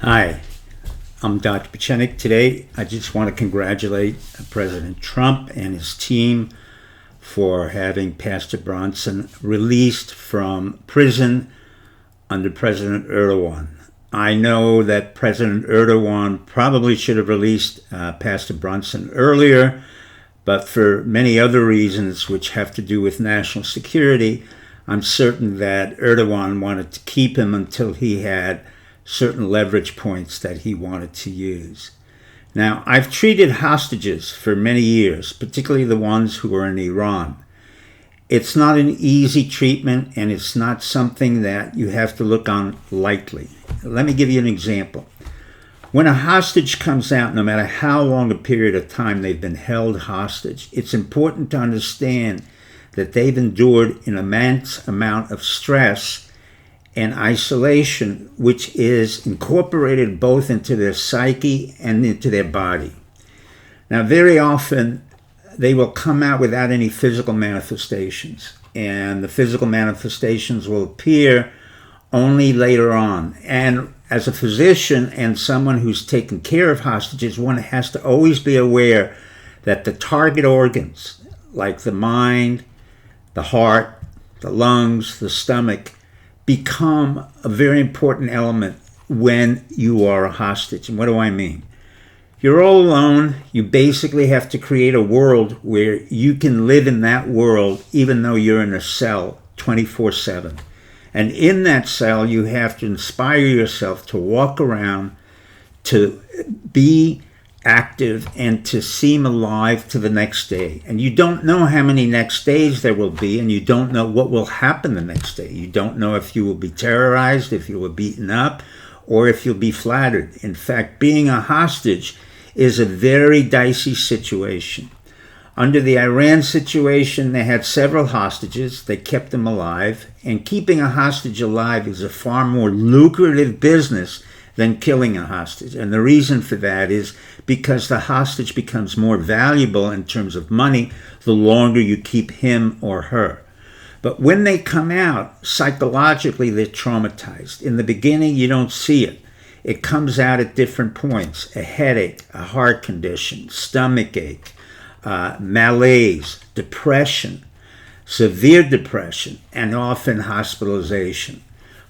Hi, I'm Dr. Pachenik. Today, I just want to congratulate President Trump and his team for having Pastor Brunson released from prison under President Erdogan. I know that President Erdogan probably should have released Pastor Brunson earlier, but for many other reasons which have to do with national security, I'm certain that Erdogan wanted to keep him until he had certain leverage points that he wanted to use. Now, I've treated hostages for many years, particularly the ones who are in Iran. It's not an easy treatment, and it's not something that you have to look on lightly. Let me give you an example. When a hostage comes out, no matter how long a period of time they've been held hostage, it's important to understand that they've endured an immense amount of stress and isolation, which is incorporated both into their psyche and into their body. Now, very often, they will come out without any physical manifestations, and the physical manifestations will appear only later on. And as a physician and someone who's taken care of hostages, one has to always be aware that the target organs, like the mind, the heart, the lungs, the stomach, become a very important element when you are a hostage. And what do I mean? You're all alone. You basically have to create a world where you can live in that world even though you're in a cell 24/7. And in that cell, you have to inspire yourself to walk around, to be active, and to seem alive to the next day. And you don't know how many next days there will be, and you don't know what will happen the next day. You don't know if you will be terrorized, if you will be beaten up, or if you'll be flattered. In fact, being a hostage is a very dicey situation. Under the Iran situation, they had several hostages. They kept them alive. And keeping a hostage alive is a far more lucrative business than killing a hostage. And the reason for that is because the hostage becomes more valuable in terms of money the longer you keep him or her. But when they come out, psychologically, they're traumatized. In the beginning, you don't see it. It comes out at different points: a headache, a heart condition, stomach ache, malaise, depression, severe depression, and often hospitalization.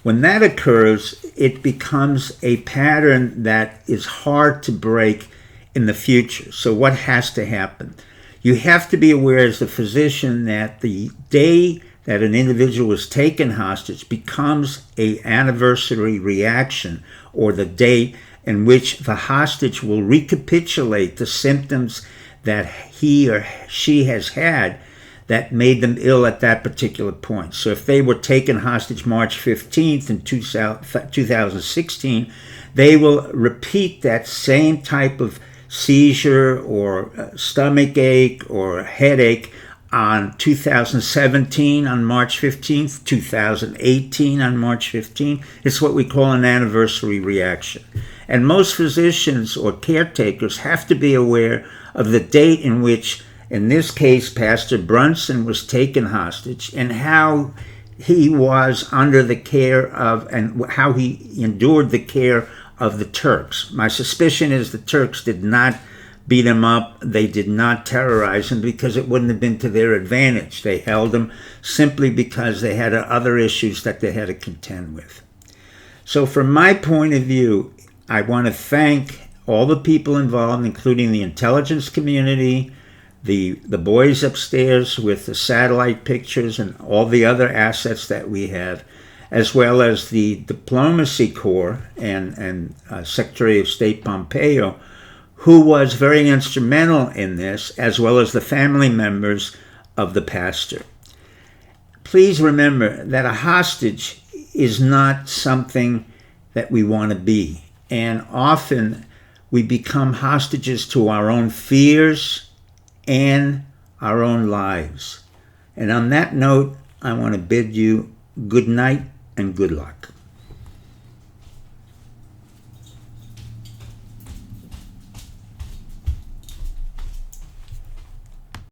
When that occurs, it becomes a pattern that is hard to break in the future. So what has to happen? You have to be aware as a physician that the day that an individual is taken hostage becomes an anniversary reaction, or the date in which the hostage will recapitulate the symptoms that he or she has had that made them ill at that particular point. So if they were taken hostage March 15th in 2016, they will repeat that same type of seizure or stomach ache or headache on 2017 on March 15th, 2018 on March 15th. It's what we call an anniversary reaction. And most physicians or caretakers have to be aware of the date in which, in this case, Pastor Brunson was taken hostage, and how he was under the care of, and how he endured the care of the Turks. My suspicion is the Turks did not beat him up. They did not terrorize him because it wouldn't have been to their advantage. They held him simply because they had other issues that they had to contend with. So from my point of view, I want to thank all the people involved, including the intelligence community, the boys upstairs with the satellite pictures and all the other assets that we have, as well as the diplomacy corps and Secretary of State Pompeo, who was very instrumental in this, as well as the family members of the pastor. Please remember that a hostage is not something that we want to be. And often we become hostages to our own fears and our own lives. And on that note, I want to bid you good night and good luck.